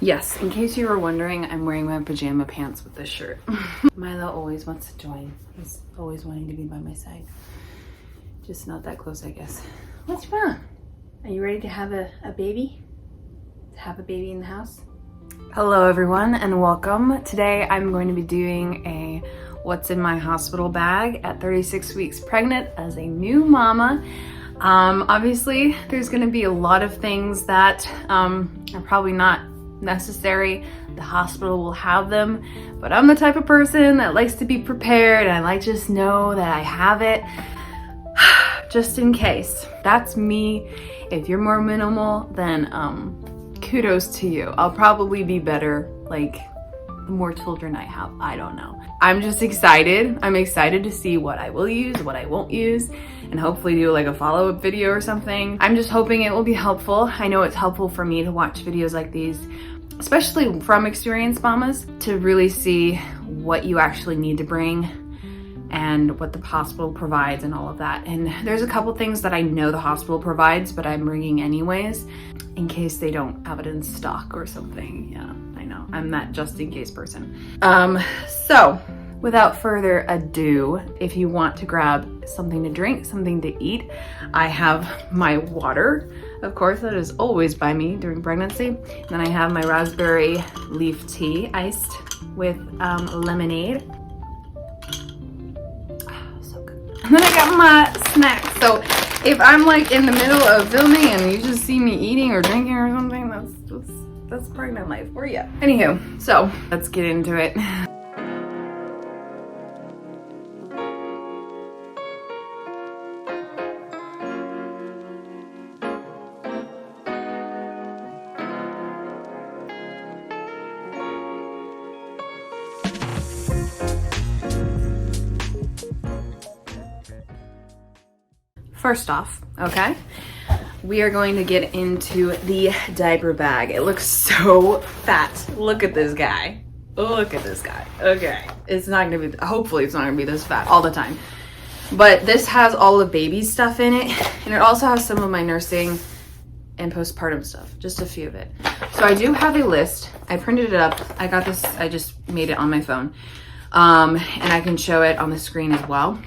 Yes, in case you were wondering, I'm wearing my pajama pants with this shirt. Milo always wants to join. He's always wanting to be by my side. Just not that close, I guess. What's wrong? Are you ready to have a baby? To have a baby in the house? Hello everyone and welcome. Today I'm going to be doing a what's in my hospital bag at 36 weeks pregnant as a new mama. Obviously there's going to be a lot of things that are probably not necessary. The hospital will have them, but I'm the type of person that likes to be prepared and I like just know that I have it just in case. That's me. If you're more minimal, then kudos to you. I'll probably be better like the more children I have. I don't know. I'm just excited. I'm excited to see what I will use, what I won't use, and hopefully do like a follow-up video or something. I'm just hoping it will be helpful. I know it's helpful for me to watch videos like these, especially from experienced mamas, to really see what you actually need to bring and what the hospital provides and all of that. And there's a couple things that I know the hospital provides, but I'm bringing anyways in case they don't have it in stock or something. Yeah, I know. I'm that just in case person. So without further ado, if you want to grab something to drink, something to eat, I have my water. Of course, that is always by me during pregnancy. And then I have my raspberry leaf tea iced with lemonade. And then I got my snacks. So if I'm like in the middle of filming and you just see me eating or drinking or something, that's pregnant life for you. Anywho, so let's get into it. First off, okay, we are going to get into the diaper bag. It looks so fat. Look at this guy. Look at this guy. Okay, it's not gonna be, hopefully it's not gonna be this fat all the time. But this has all the baby stuff in it, and it also has some of my nursing and postpartum stuff, just a few of it. So I do have a list. I printed it up. I got this, I just made it on my phone. And I can show it on the screen as well.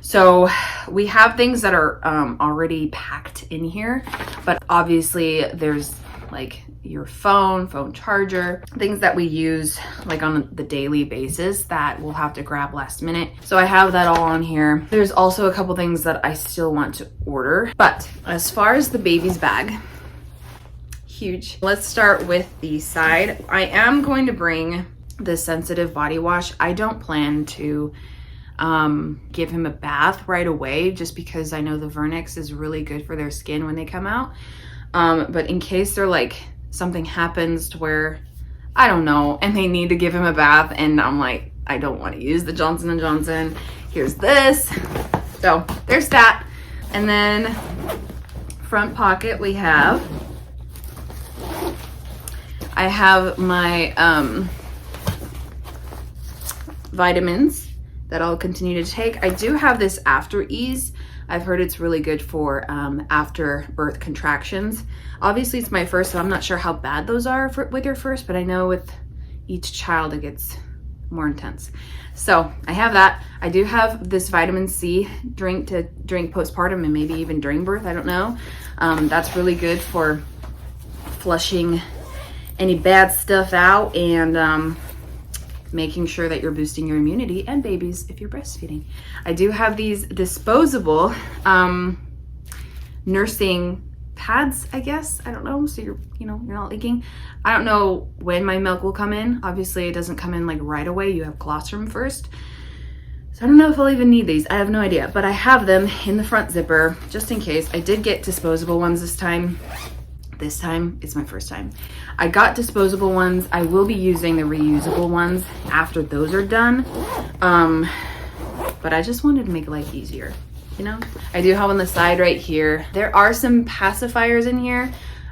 So we have things that are already packed in here, but obviously there's like your phone charger, things that we use like on the daily basis that we'll have to grab last minute. So I have that all on here. There's also a couple things that I still want to order. But as far as the baby's bag, huge. Let's start with the side. I am going to bring the sensitive body wash. I don't plan to give him a bath right away just because I know the Vernix is really good for their skin when they come out. But in case they're like something happens to where, I don't know, and they need to give him a bath and I'm like, I don't want to use the Johnson & Johnson. Here's this. So there's that. And then front pocket I have my vitamins that I'll continue to take. I do have this After Ease. I've heard it's really good for after birth contractions. Obviously it's my first, so I'm not sure how bad those are with your first, but I know with each child it gets more intense. So I have that. I do have this vitamin C drink to drink postpartum and maybe even during birth, I don't know. That's really good for flushing any bad stuff out and making sure that you're boosting your immunity and babies if you're breastfeeding. I do have these disposable nursing pads, I guess. I don't know, so you're not leaking. I don't know when my milk will come in. Obviously it doesn't come in like right away. You have colostrum first. So I don't know if I'll even need these. I have no idea, but I have them in the front zipper just in case. I did get disposable ones this time. This time, it's my first time. I got disposable ones. I will be using the reusable ones after those are done. But I just wanted to make life easier, you know? I do have on the side right here, there are some pacifiers in here.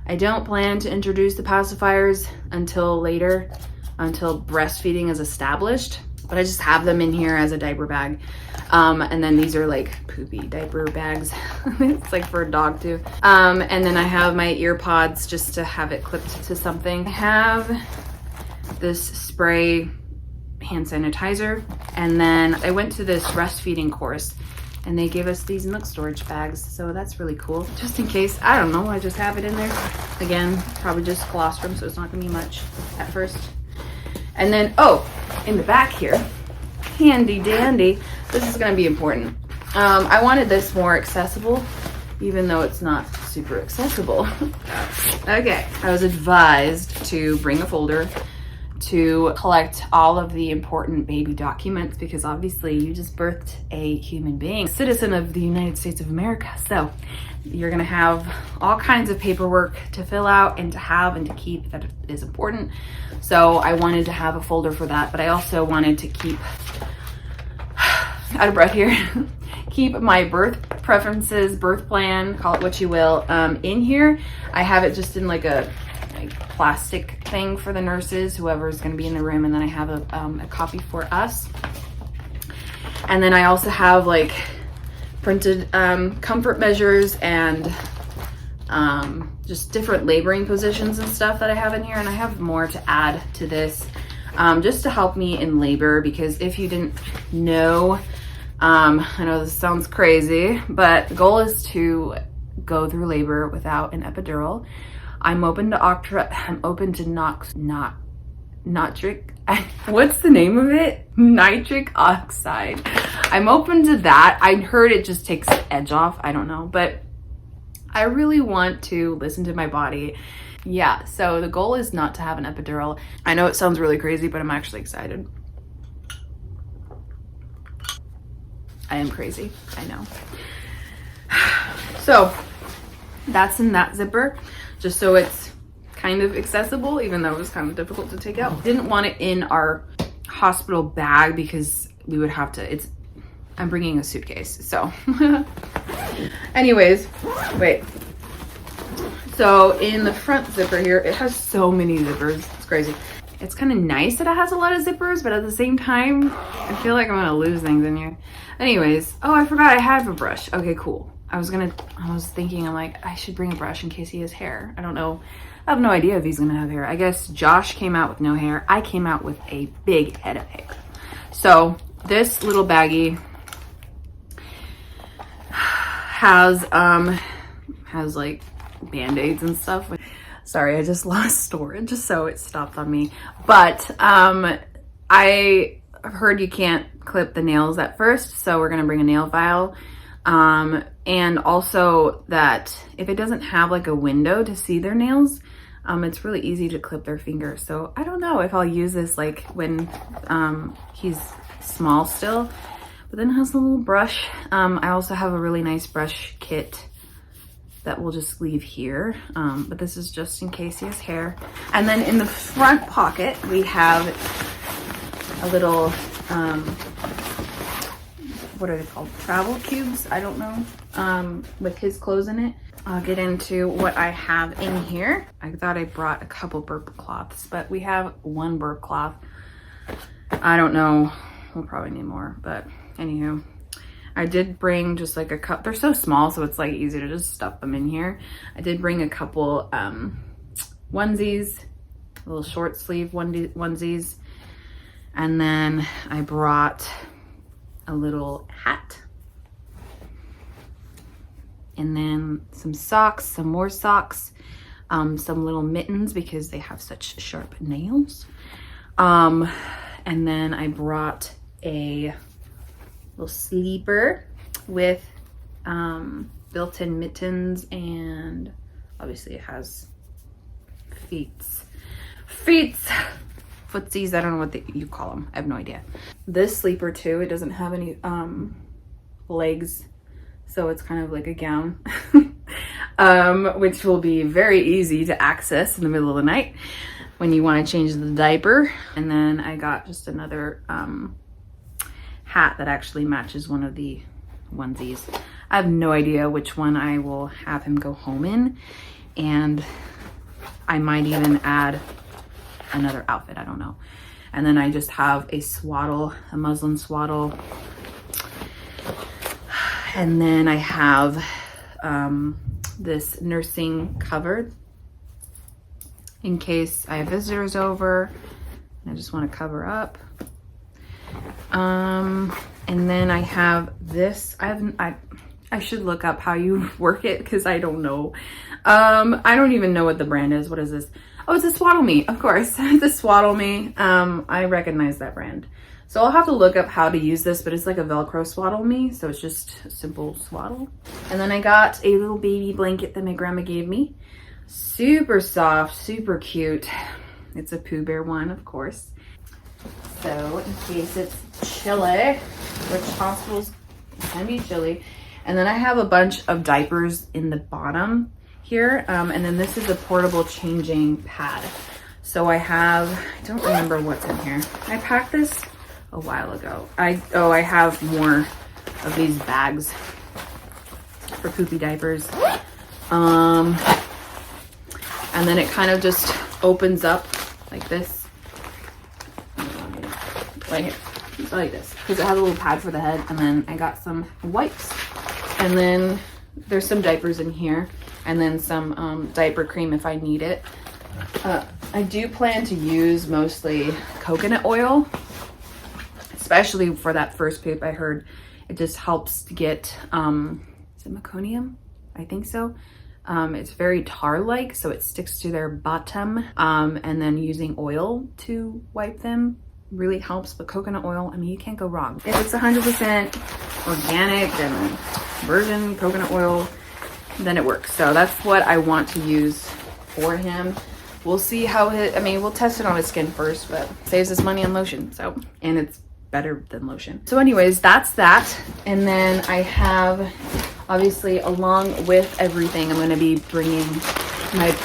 I don't plan to introduce the pacifiers until later, until breastfeeding is established. but I just have them in here as a diaper bag. And then these are like poopy diaper bags. It's like for a dog too. And then I have my ear pods just to have it clipped to something. I have this spray hand sanitizer. And then I went to this breastfeeding course and they gave us these milk storage bags. So that's really cool. Just in case, I don't know, I just have it in there. Again, probably just colostrum, so it's not gonna be much at first. And then, oh, in the back here, handy dandy, this is gonna be important. I wanted this more accessible, even though it's not super accessible. Okay, I was advised to bring a folder to collect all of the important baby documents, because obviously you just birthed a human being, a citizen of the United States of America. So you're gonna have all kinds of paperwork to fill out and to have and to keep that is important. So I wanted to have a folder for that, but I also wanted to keep, out of breath here, keep my birth preferences, birth plan, call it what you will, in here. I have it just in like a plastic thing for the nurses, whoever's going to be in the room, and then I have a copy for us. And then I also have like printed comfort measures and just different laboring positions and stuff that I have in here, and I have more to add to this just to help me in labor, because if you didn't know, I know this sounds crazy, but the goal is to go through labor without an epidural. I'm open to nitric, what's the name of it? Nitric oxide. I'm open to that. I heard it just takes the edge off. I don't know, but I really want to listen to my body. Yeah, so the goal is not to have an epidural. I know it sounds really crazy, but I'm actually excited. I am crazy, I know. So that's in that zipper, just so it's kind of accessible, even though it was kind of difficult to take out. Didn't want it in our hospital bag because we would have to, I'm bringing a suitcase, so. Anyways, wait. So in the front zipper here, it has so many zippers, it's crazy. It's kind of nice that it has a lot of zippers, but at the same time, I feel like I'm gonna lose things in here. Anyways, oh, I forgot I have a brush. Okay, cool. I was thinking, I'm like, I should bring a brush in case he has hair. I don't know. I have no idea if he's gonna have hair. I guess Josh came out with no hair. I came out with a big head of hair. So this little baggie has like Band-Aids and stuff. Sorry, I just lost storage, so it stopped on me. But I heard you can't clip the nails at first, so we're gonna bring a nail file. And also that if it doesn't have like a window to see their nails, it's really easy to clip their fingers. So I don't know if I'll use this like when he's small still, but then it has a little brush. I also have a really nice brush kit that we'll just leave here. But this is just in case he has hair. And then in the front pocket, we have a little, what are they called? Travel cubes? I don't know. With his clothes in it. I'll get into what I have in here. I thought I brought a couple burp cloths, but we have one burp cloth. I don't know. We'll probably need more, but anywho. I did bring just like a cup. They're so small, so it's like easy to just stuff them in here. I did bring a couple onesies, little short sleeve onesies. And then I brought a little hat. And then some socks, some more socks, some little mittens because they have such sharp nails. And then I brought a little sleeper with built-in mittens, and obviously it has footsies. I don't know what you call them. I have no idea. This sleeper too, it doesn't have any legs, so it's kind of like a gown, which will be very easy to access in the middle of the night when you want to change the diaper. And then I got just another hat that actually matches one of the onesies. I have no idea which one I will have him go home in, and I might even add another outfit, I don't know. And then I just have a swaddle, a muslin swaddle. And then I have this nursing cover in case I have visitors over and I just want to cover up. And then I have this. I should look up how you work it because I don't know. I don't even know what the brand is. What is this? Oh, it's a Swaddle Me, of course. It's a Swaddle Me. I recognize that brand. So I'll have to look up how to use this, but it's like a Velcro Swaddle Me. So it's just a simple swaddle. And then I got a little baby blanket that my grandma gave me. Super soft, super cute. It's a Pooh Bear one, of course. So in case it's chilly, which hospitals can be chilly. And then I have a bunch of diapers in the bottom here. And then this is a portable changing pad. So I don't remember what's in here. I packed this a while ago. I have more of these bags for poopy diapers. And then it kind of just opens up like this. Right here, like this, because it has a little pad for the head. And then I got some wipes, and then there's some diapers in here, and then some diaper cream if I need it. I do plan to use mostly coconut oil, especially for that first poop. I heard it just helps to get, is it meconium? I think so. It's very tar-like, so it sticks to their bottom. And then using oil to wipe them really helps. But coconut oil, I mean, you can't go wrong. If it's 100% organic and virgin coconut oil, then it works. So that's what I want to use for him. We'll see how we'll test it on his skin first, but saves us money on lotion. So, and it's better than lotion. So anyways, that's that. And then I have, obviously, along with everything, I'm going to be bringing my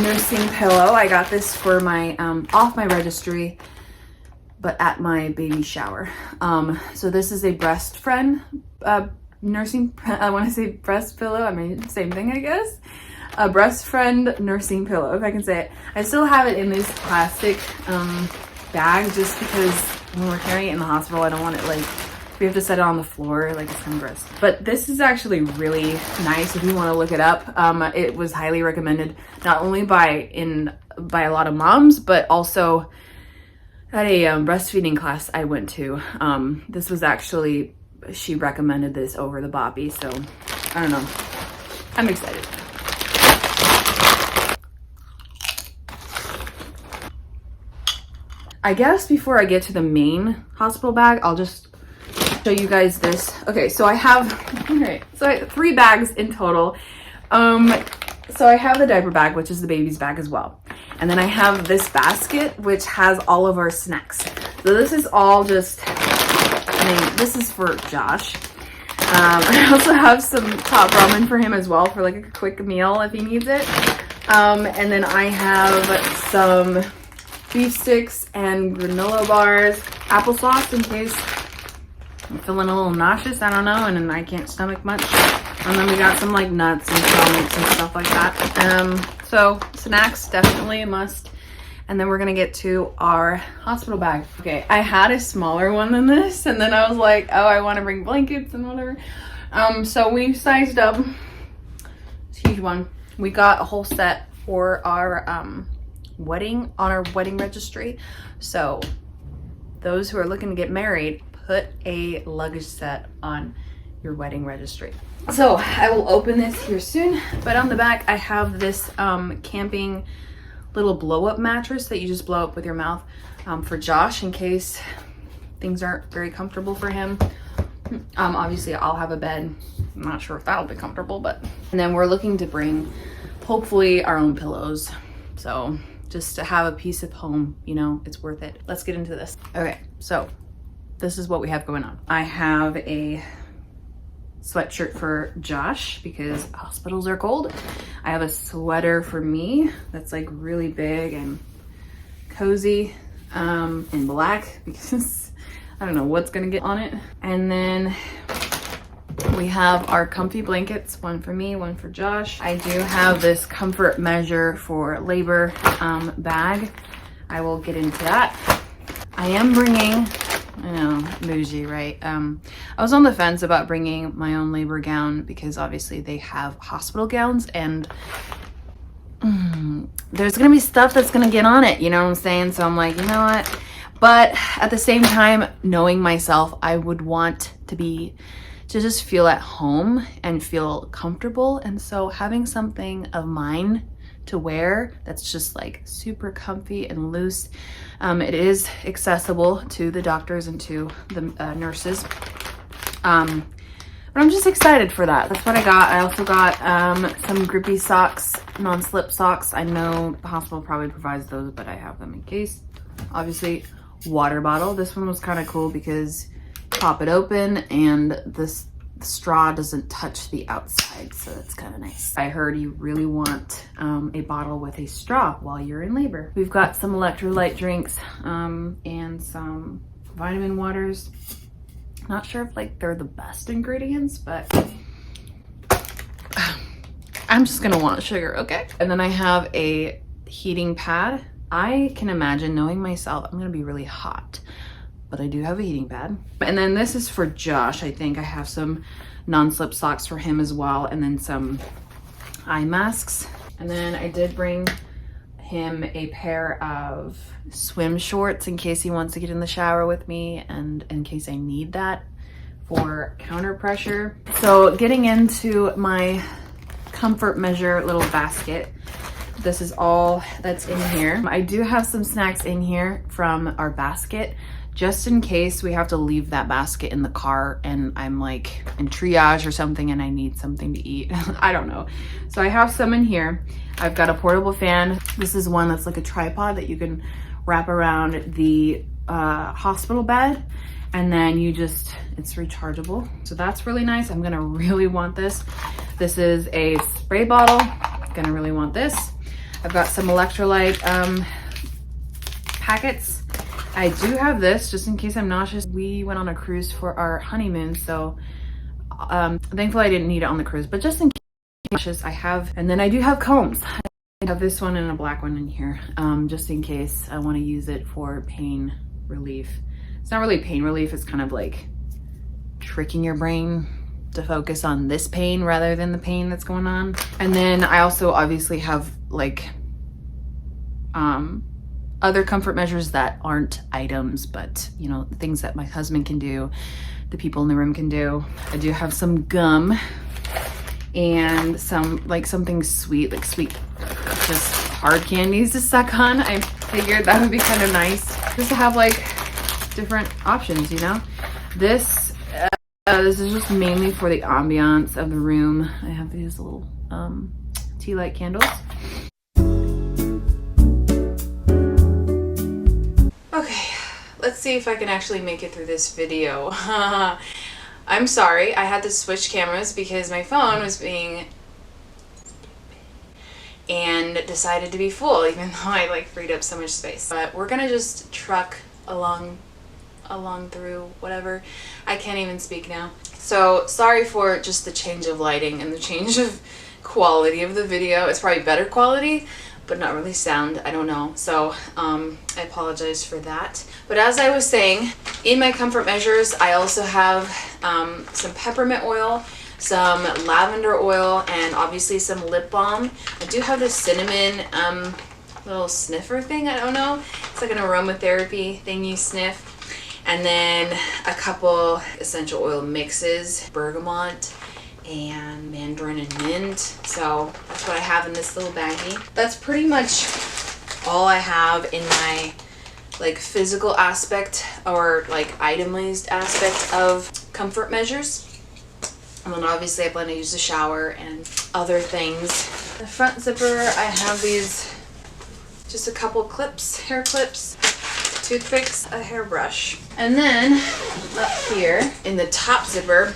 nursing pillow. I got this for my off my registry, but at my baby shower. So this is a breast friend nursing. I want to say breast pillow. I mean, same thing, I guess. A breast friend nursing pillow, if I can say it. I still have it in this plastic bag just because when we're carrying it in the hospital, I don't want it like. We have to set it on the floor, like it's kind of gross. But this is actually really nice if you want to look it up. It was highly recommended, not only by a lot of moms, but also at a breastfeeding class I went to. This was actually, she recommended this over the Boppy, so I don't know. I'm excited. I guess before I get to the main hospital bag, I'll just show you guys this. Okay, so I have 3 bags in total. So I have the diaper bag, which is the baby's bag as well. And then I have this basket, which has all of our snacks. So this is all just, this is for Josh. I also have some top ramen for him as well for like a quick meal if he needs it. And then I have some beef sticks and granola bars, applesauce in case I'm feeling a little nauseous, I don't know, and then I can't stomach much. And then we got some like nuts and stomachs and stuff like that. So snacks, definitely a must. And then we're gonna get to our hospital bag. Okay, I had a smaller one than this, and then I was like, oh, I wanna bring blankets and whatever. So we sized up, it's a huge one. We got a whole set for our wedding, on our wedding registry. So those who are looking to get married, put a luggage set on your wedding registry. So I will open this here soon, but on the back I have this camping little blow-up mattress that you just blow up with your mouth for Josh in case things aren't very comfortable for him. Obviously I'll have a bed. I'm not sure if that'll be comfortable, but. And then we're looking to bring hopefully our own pillows. So just to have a piece of home, you know, it's worth it. Let's get into this. Okay, so this is what we have going on. I have a sweatshirt for Josh because hospitals are cold. I have a sweater for me that's like really big and cozy in black because I don't know what's gonna get on it. And then we have our comfy blankets, one for me, one for Josh. I do have this comfort measure for labor bag. I will get into that. I am bringing, I know, bougie, right? I was on the fence about bringing my own labor gown because obviously they have hospital gowns, and there's gonna be stuff that's gonna get on it, you know what I'm saying? So I'm like, you know what? But at the same time, knowing myself, I would want to just feel at home and feel comfortable. And so having something of mine to wear that's just like super comfy and loose. It is accessible to the doctors and to the nurses. But I'm just excited for that. That's what I got. I also got some grippy socks, non-slip socks. I know the hospital probably provides those, but I have them in case. Obviously, water bottle. This one was kind of cool because pop it open and the straw doesn't touch the outside, so that's kind of nice. I heard you really want a bottle with a straw while you're in labor. We've got some electrolyte drinks and some vitamin waters. Not sure if like they're the best ingredients, but I'm just gonna want sugar, okay? And then I have a heating pad. I can imagine, knowing myself, I'm gonna be really hot, but I do have a heating pad. And then this is for Josh. I think I have some non-slip socks for him as well, and then some eye masks. And then I did bring him a pair of swim shorts in case he wants to get in the shower with me and in case I need that for counter pressure. So getting into my comfort measure little basket, this is all that's in here. I do have some snacks in here from our basket, just in case we have to leave that basket in the car and I'm like in triage or something and I need something to eat. I don't know. So I have some in here. I've got a portable fan. This is one that's like a tripod that you can wrap around the hospital bed, and then it's rechargeable. So that's really nice. I'm gonna really want this. This is a spray bottle. Gonna really want this. I've got some electrolyte packets. I do have this just in case I'm nauseous. We went on a cruise for our honeymoon, so thankfully I didn't need it on the cruise, but just in case I'm nauseous, I have, and then I do have combs. I have this one and a black one in here, just in case I want to use it for pain relief. It's not really pain relief, it's kind of like tricking your brain to focus on this pain rather than the pain that's going on. And then I also obviously have like other comfort measures that aren't items, but you know, things that my husband can do, the people in the room can do. I do have some gum and some like something sweet, like sweet, just hard candies to suck on. I figured that would be kind of nice just to have like different options, you know. This is just mainly for the ambiance of the room. I have these little tea light candles. Okay, let's see if I can actually make it through this video. I'm sorry, I had to switch cameras because my phone was being and decided to be full, even though I like freed up so much space. But we're gonna just truck along through whatever. I can't even speak now. So sorry for just the change of lighting and the change of quality of the video. It's probably better quality, but not really sound, I don't know. So I apologize for that. But as I was saying, in my comfort measures, I also have some peppermint oil, some lavender oil, and obviously some lip balm. I do have this cinnamon little sniffer thing, I don't know. It's like an aromatherapy thing you sniff. And then a couple essential oil mixes, bergamot and mandarin and mint. So that's what I have in this little baggie. That's pretty much all I have in my like physical aspect or like itemized aspect of comfort measures. And then obviously I plan to use the shower and other things. The front zipper, I have these, just a couple clips, hair clips, toothpicks, a hairbrush. And then up here in the top zipper,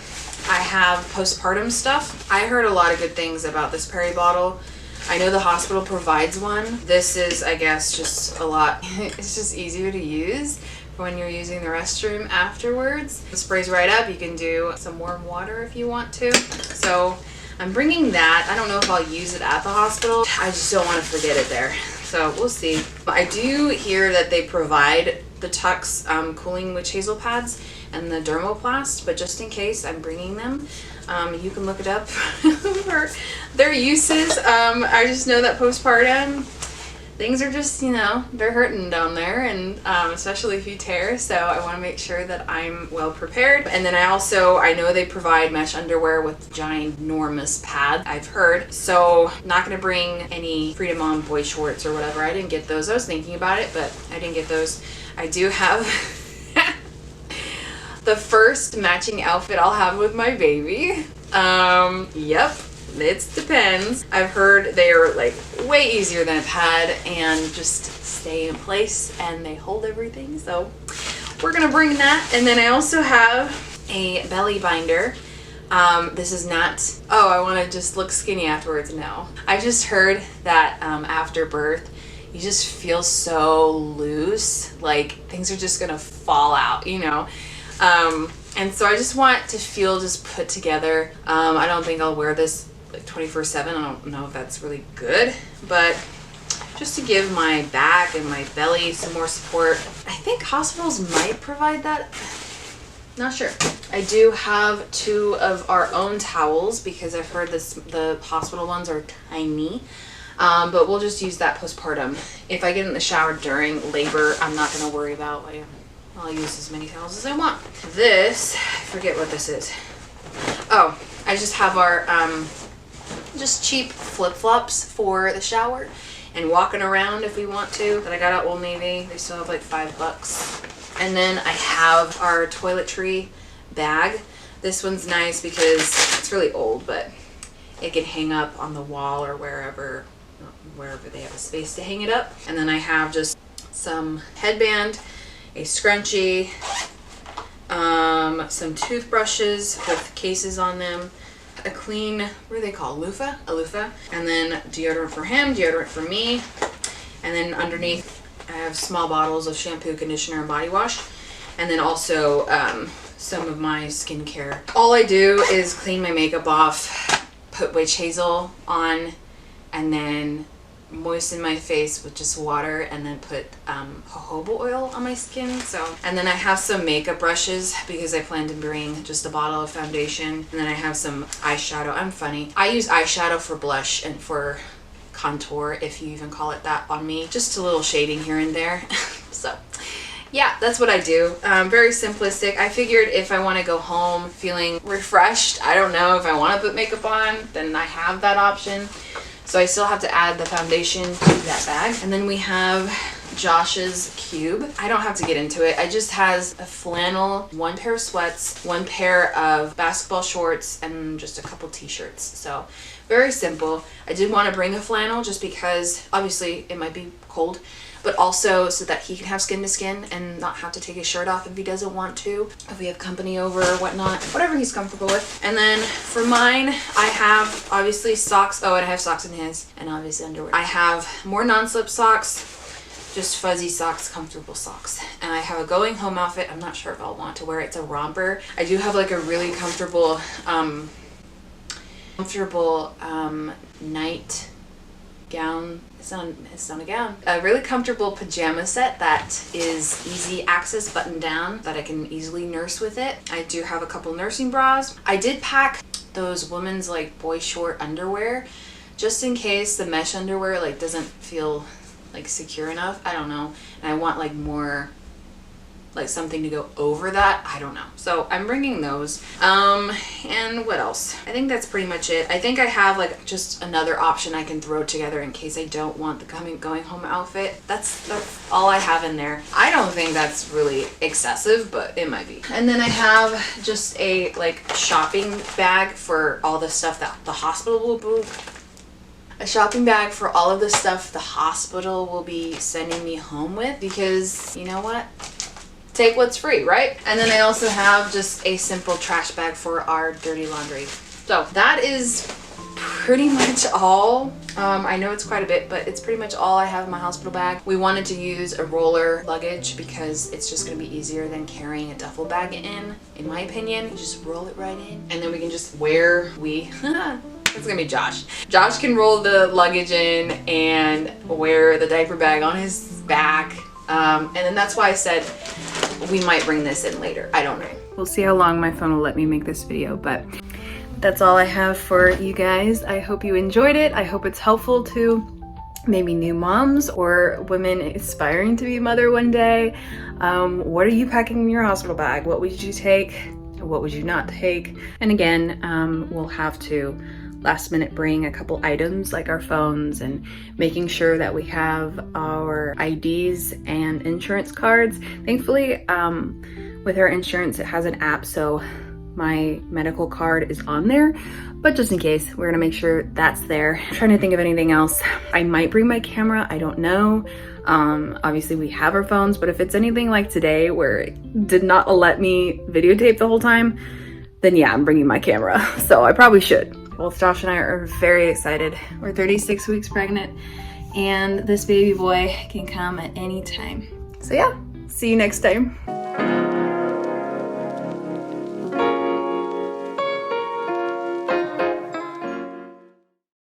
I have postpartum stuff. I heard a lot of good things about this Perry bottle. I know the hospital provides one. This is, I guess, just a lot. It's just easier to use for when you're using the restroom afterwards. It sprays right up. You can do some warm water if you want to. So I'm bringing that. I don't know if I'll use it at the hospital. I just don't want to forget it there. so we'll see. I do hear that they provide the Tux cooling witch hazel pads and the dermoplast, but just in case, I'm bringing them. You can look it up for their uses. I just know that postpartum, things are just, you know, they're hurting down there, and especially if you tear, so I want to make sure that I'm well prepared. And then I know they provide mesh underwear with ginormous pad, I've heard, so not going to bring any Freedom Mom boy shorts or whatever. I didn't get those. I was thinking about it, but I didn't get those. I do have the first matching outfit I'll have with my baby. Yep. It depends. I've heard they are like way easier than a pad and just stay in place and they hold everything. So we're gonna bring that. And then I also have a belly binder. This is not, oh, I wanna just look skinny afterwards. No. I just heard that after birth, you just feel so loose, like things are just gonna fall out, you know? And so I just want to feel just put together. I don't think I'll wear this like 24/7. I don't know if that's really good, but just to give my back and my belly some more support. I think hospitals might provide that. Not sure. I do have 2 of our own towels because I've heard the hospital ones are tiny. But we'll just use that postpartum. If I get in the shower during labor, I'm not going to worry about, like, I'll use as many towels as I want. This, I forget what this is. Oh, I just have our just cheap flip-flops for the shower and walking around if we want to, that I got at Old Navy. They still have like $5. And then I have our toiletry bag. This one's nice because it's really old, but it can hang up on the wall or wherever they have a space to hang it up. And then I have just some headband, a scrunchie, some toothbrushes with cases on them, a clean, what do they call, loofah? A loofah. And then deodorant for him, deodorant for me. And then underneath I have small bottles of shampoo, conditioner, and body wash. And then also some of my skincare. All I do is clean my makeup off, put witch hazel on, and then moisten my face with just water, and then put jojoba oil on my skin. So, and then I have some makeup brushes because I plan to bring just a bottle of foundation. And then I have some eyeshadow. I'm funny. I use eyeshadow for blush and for contour, if you even call it that, on me. Just a little shading here and there. So yeah, that's what I do. Very simplistic. I figured if I want to go home feeling refreshed, I don't know if I want to put makeup on, then I have that option. So I still have to add the foundation to that bag. And then we have Josh's cube. I don't have to get into it. It just has a flannel, 1 pair of sweats, 1 pair of basketball shorts, and just a couple t-shirts. So very simple. I did want to bring a flannel just because obviously it might be cold, but also so that he can have skin to skin and not have to take his shirt off if he doesn't want to, if we have company over or whatnot, whatever he's comfortable with. And then for mine, I have obviously socks. Oh, and I have socks in his, and obviously underwear. I have more non-slip socks, just fuzzy socks, comfortable socks. And I have a going home outfit. I'm not sure if I'll want to wear it. It's a romper. I do have like a really comfortable night gown. It's not a gown. A really comfortable pajama set that is easy access, button down, that I can easily nurse with it. I do have a couple nursing bras. I did pack those women's like boy short underwear just in case the mesh underwear like doesn't feel like secure enough. I don't know. And I want like more, like something to go over that. I don't know. So I'm bringing those. And what else? I think that's pretty much it. I think I have like just another option I can throw together in case I don't want the going home outfit. That's all I have in there. I don't think that's really excessive, but it might be. And then I have just a like shopping bag for all the stuff that the hospital will book. A shopping bag for all of the stuff the hospital will be sending me home with, because you know what? Take what's free, right? And then I also have just a simple trash bag for our dirty laundry. So that is pretty much all. I know it's quite a bit, but it's pretty much all I have in my hospital bag. We wanted to use a roller luggage because it's just gonna be easier than carrying a duffel bag in my opinion. You just roll it right in, and then we can just It's gonna be Josh. Josh can roll the luggage in and wear the diaper bag on his back. And then that's why I said we might bring this in later. I don't know. We'll see how long my phone will let me make this video, but that's all I have for you guys. I hope you enjoyed it. I hope it's helpful to maybe new moms or women aspiring to be a mother one day. What are you packing in your hospital bag? What would you take? What would you not take? And again, we'll have to last minute bring a couple items like our phones and making sure that we have our IDs and insurance cards. Thankfully, with our insurance, it has an app, so my medical card is on there, but just in case, we're gonna make sure that's there. I'm trying to think of anything else. I might bring my camera, I don't know. Obviously we have our phones, but if it's anything like today where it did not let me videotape the whole time, then yeah, I'm bringing my camera. So I probably should. Both Josh and I are very excited. We're 36 weeks pregnant and this baby boy can come at any time. So yeah, see you next time.